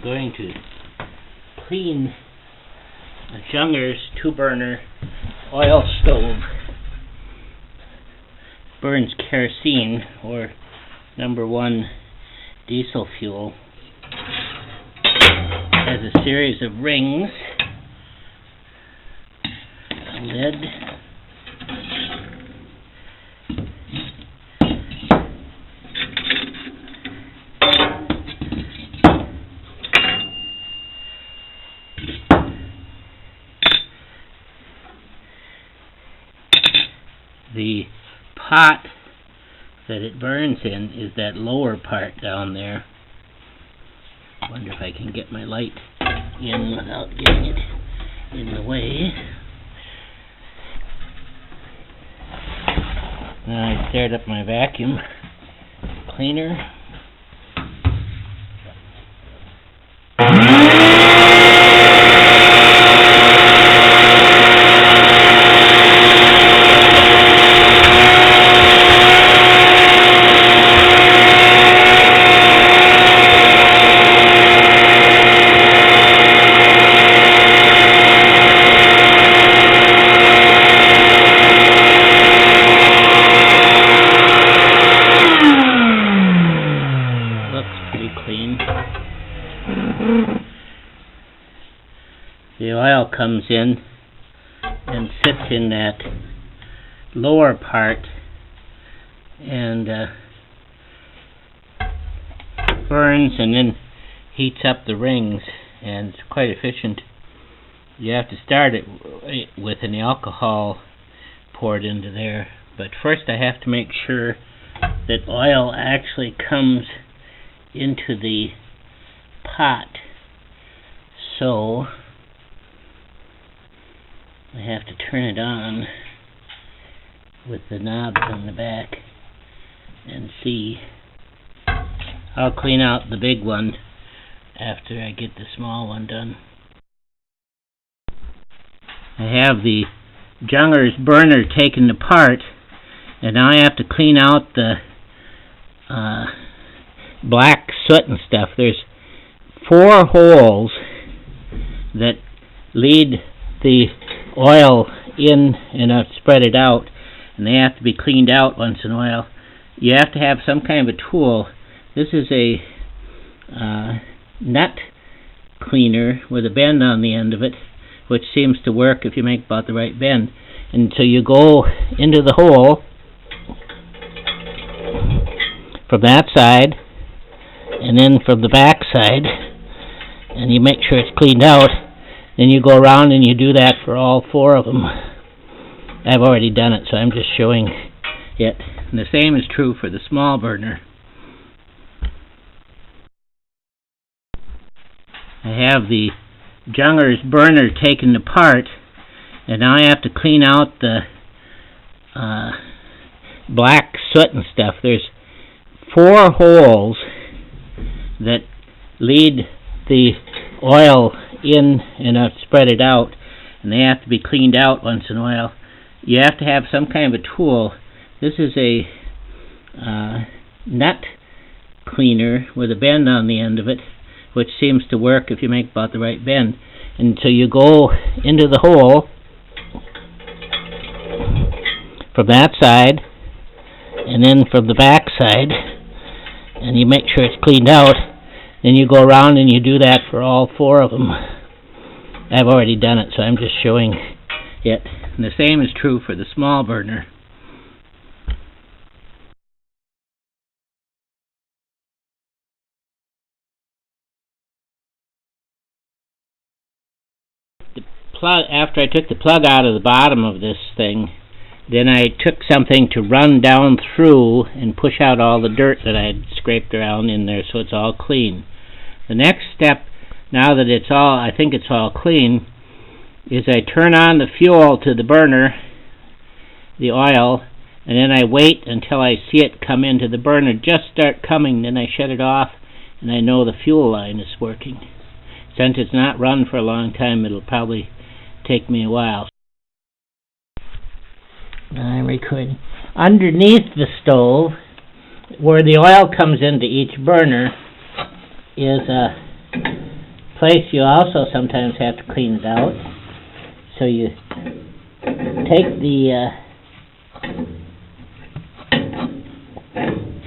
going to clean a Jungers 2-burner oil stove. Burns kerosene, or #1 diesel fuel. Has a series of rings, a lid, the pot that it burns in is that lower part down there. Wonder if I can get my light in without getting it in the way. Now I started up my vacuum cleaner. The oil comes in and sits in that lower part and burns and then heats up the rings, and it's quite efficient. You have to start it with an alcohol poured into there, but first I have to make sure that oil actually comes into the pot. So I have to turn it on with the knobs on the back and see. I'll clean out the big one after I get the small one done. I have the Jungers burner taken apart, and now I have to clean out the black soot and stuff. There's 4 holes that lead the oil in and spread it out, and they have to be cleaned out once in a while. You have to have some kind of a tool. This is a nut cleaner with a bend on the end of it, which seems to work if you make about the right bend. And so you go into the hole from that side and then from the back side, and you make sure it's cleaned out. Then you go around and you do that for all 4 of them. I've already done it, so I'm just showing it. And the same is true for the small burner. I have the Jungers burner taken apart, and now I have to clean out the black soot and stuff. There's 4 holes that lead the oil in and spread it out, and they have to be cleaned out once in a while. You have to have some kind of a tool. This is a nut cleaner with a bend on the end of it, which seems to work if you make about the right bend. And so you go into the hole from that side and then from the back side, and you make sure it's cleaned out. Then you go around and you do that for all 4 of them. I've already done it, so I'm just showing it. And the same is true for the small burner. After I took the plug out of the bottom of this thing, then I took something to run down through and push out all the dirt that I had scraped around in there, so it's all clean. The next step, now that it's all, I think it's all clean, is I turn on the fuel to the burner, the oil, and then I wait until I see it come into the burner, just start coming, then I shut it off, and I know the fuel line is working. Since it's not run for a long time, it'll probably take me a while. I'm recording. Underneath the stove, where the oil comes into each burner, is a place you also sometimes have to clean it out. So you take the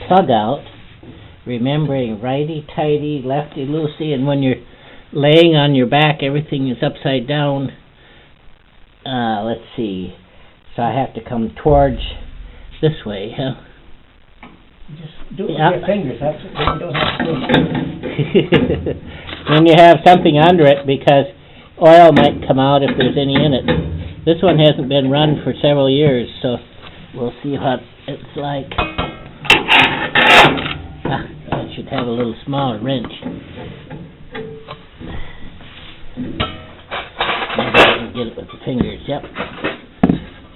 plug out, remembering righty-tighty, lefty-loosey, and when you're laying on your back, everything is upside down. Let's see. So I have to come towards this way, huh? Just do it with your fingers, that's it, you don't have to do it. When you have something under it, because oil might come out if there's any in it. This one hasn't been run for several years, so we'll see what it's like. I should have a little smaller wrench. Maybe I can get it with the fingers, yep.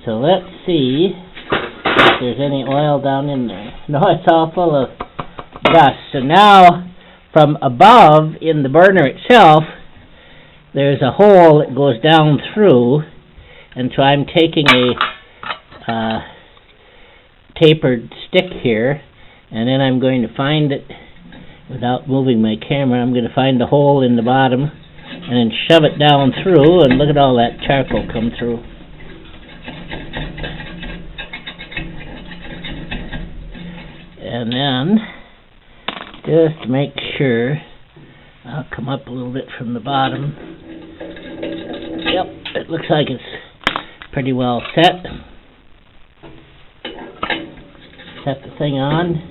So let's see if there's any oil down in there. No, it's all full of dust. So now, from above, in the burner itself, there's a hole that goes down through, and so I'm taking a tapered stick here, and then I'm going to find it, without moving my camera, I'm going to find the hole in the bottom, and then shove it down through, and look at all that charcoal come through. And then, just to make sure, I'll come up a little bit from the bottom. Yep, it looks like it's pretty well set. Set the thing on.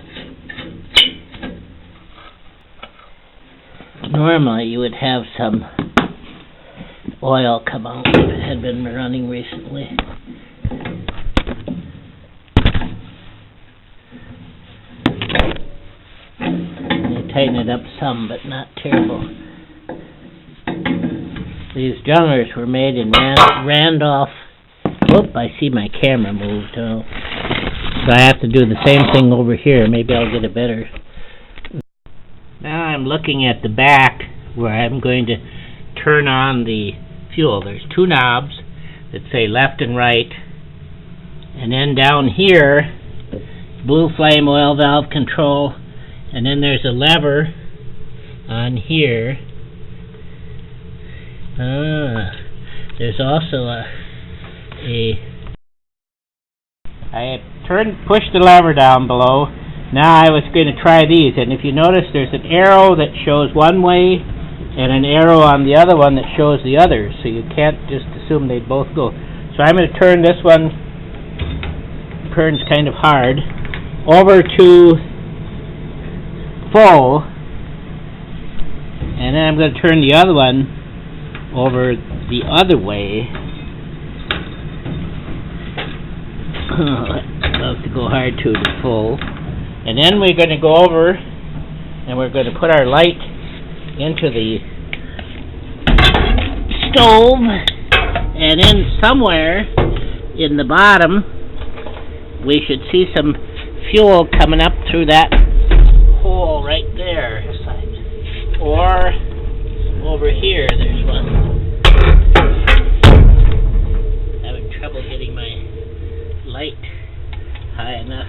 Normally you would have some oil come out if it had been running recently. Tighten it up some, but not terrible. These Jungers were made in Randolph. Whoop, I see my camera moved. Oh. So I have to do the same thing over here. Maybe I'll get it better. Now I'm looking at the back where I'm going to turn on the fuel. There's two knobs that say left and right. And then down here, blue flame oil valve control. And then there's a lever on here. There's also I pushed the lever down below. Now I was going to try these, and if you notice there's an arrow that shows one way and an arrow on the other one that shows the other, so you can't just assume they'd both go. So I'm going to turn this one, turns kind of hard, over to full, and then I'm going to turn the other one over the other way. Love to go hard to full. And then we're going to go over and we're going to put our light into the stove, and then somewhere in the bottom we should see some fuel coming up through that hole right there, or over here there's one. Having trouble getting my light high enough.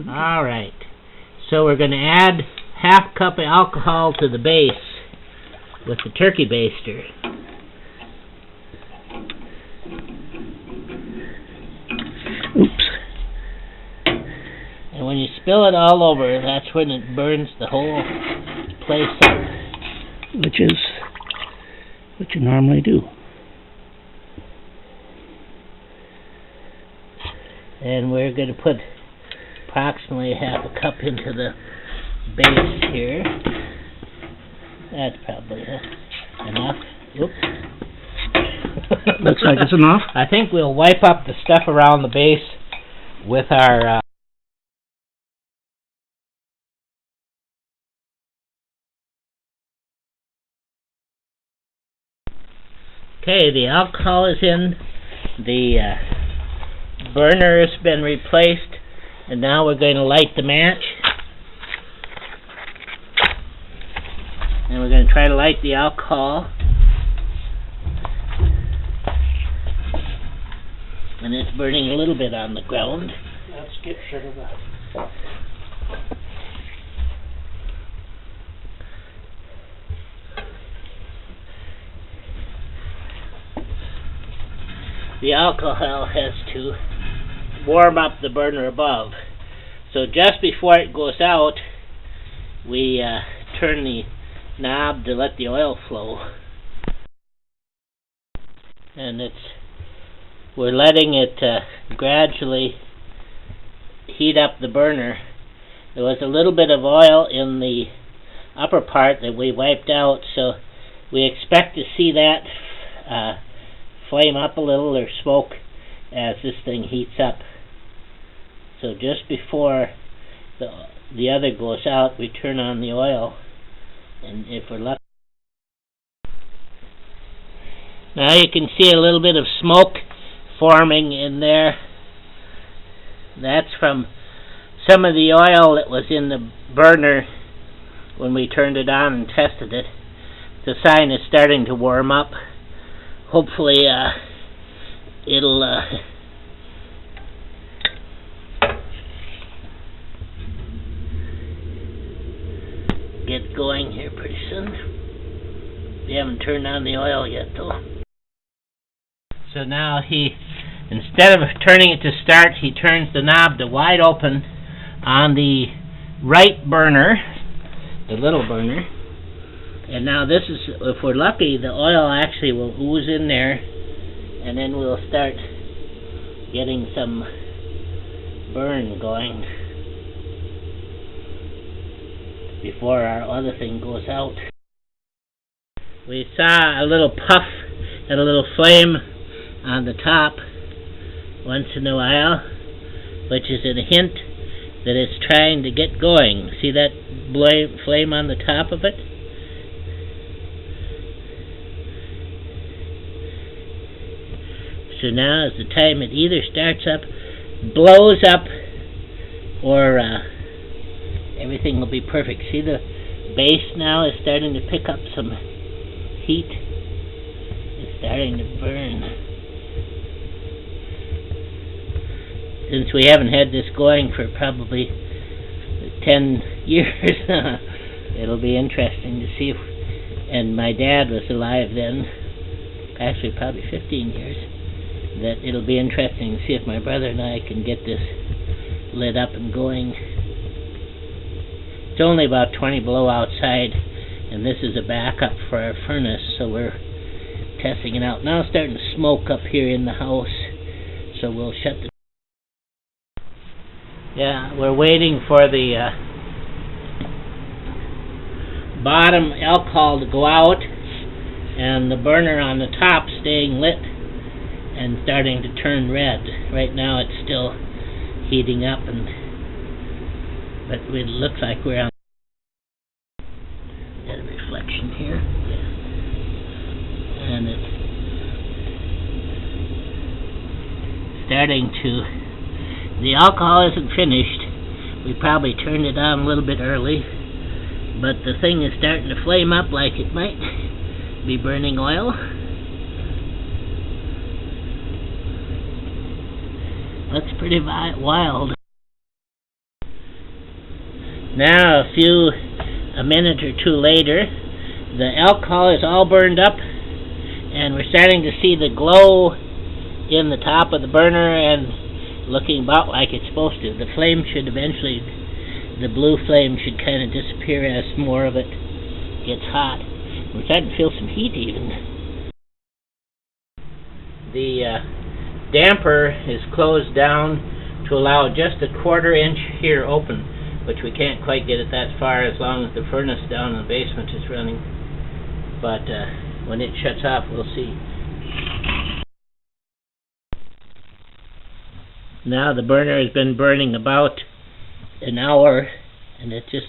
All right, so we're going to add half cup of alcohol to the base with the turkey baster. Oops. And when you spill it all over, that's when it burns the whole place up. Which is what you normally do. And we're going to put approximately half a cup into the base here. That's probably enough. Oops. Looks like it's enough. I think we'll wipe up the stuff around the base with our Okay, the alcohol is in, the burner has been replaced, and now we're going to light the match. And we're going to try to light the alcohol. And it's burning a little bit on the ground. Let's get rid of that. The alcohol has to warm up the burner above. So just before it goes out, we turn the knob to let the oil flow. And we're letting it gradually heat up the burner. There was a little bit of oil in the upper part that we wiped out, so we expect to see that flame up a little or smoke as this thing heats up. So just before the other goes out, we turn on the oil, and if we're lucky. Now you can see a little bit of smoke forming in there. That's from some of the oil that was in the burner when we turned it on and tested it. The sign is starting to warm up. Hopefully it'll get going here pretty soon. We haven't turned on the oil yet though. So now instead of turning it to start, he turns the knob to wide open on the right burner, the little burner. And now this is, if we're lucky, the oil actually will ooze in there, and then we'll start getting some burn going before our other thing goes out. We saw a little puff and a little flame on the top once in a while, which is a hint that it's trying to get going. See that flame on the top of it? So now is the time it either starts up, blows up, or everything will be perfect. See, the base now is starting to pick up some heat. It's starting to burn. Since we haven't had this going for probably 10 years, it'll be interesting to see and my dad was alive then, actually probably 15 years, that it'll be interesting to see if my brother and I can get this lit up and going. It's only about 20 below outside, and this is a backup for our furnace, so we're testing it out. Now it's starting to smoke up here in the house, so we'll shut the... Yeah, we're waiting for the bottom alcohol to go out, and the burner on the top staying lit and starting to turn red. Right now it's still heating up, but it looks like we're on. Got a reflection here, and it's starting to. The alcohol isn't finished. We probably turned it on a little bit early, but the thing is starting to flame up like it might be burning oil. Looks pretty wild. Now a minute or two later, the alcohol is all burned up, and we're starting to see the glow in the top of the burner and looking about like it's supposed to. The flame should eventually, the blue flame should kind of disappear as more of it gets hot. We're starting to feel some heat even. The damper is closed down to allow just a 1/4 inch here open, which we can't quite get it that far as long as the furnace down in the basement is running. But when it shuts off, we'll see. Now the burner has been burning about an hour, and it's just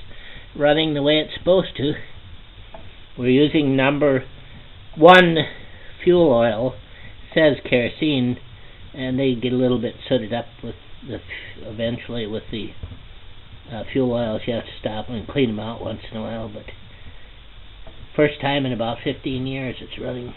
running the way it's supposed to. We're using number 1 fuel oil, says kerosene, and they get a little bit sooted up with eventually with the fuel oils. You have to stop and clean them out once in a while, but first time in about 15 years it's running.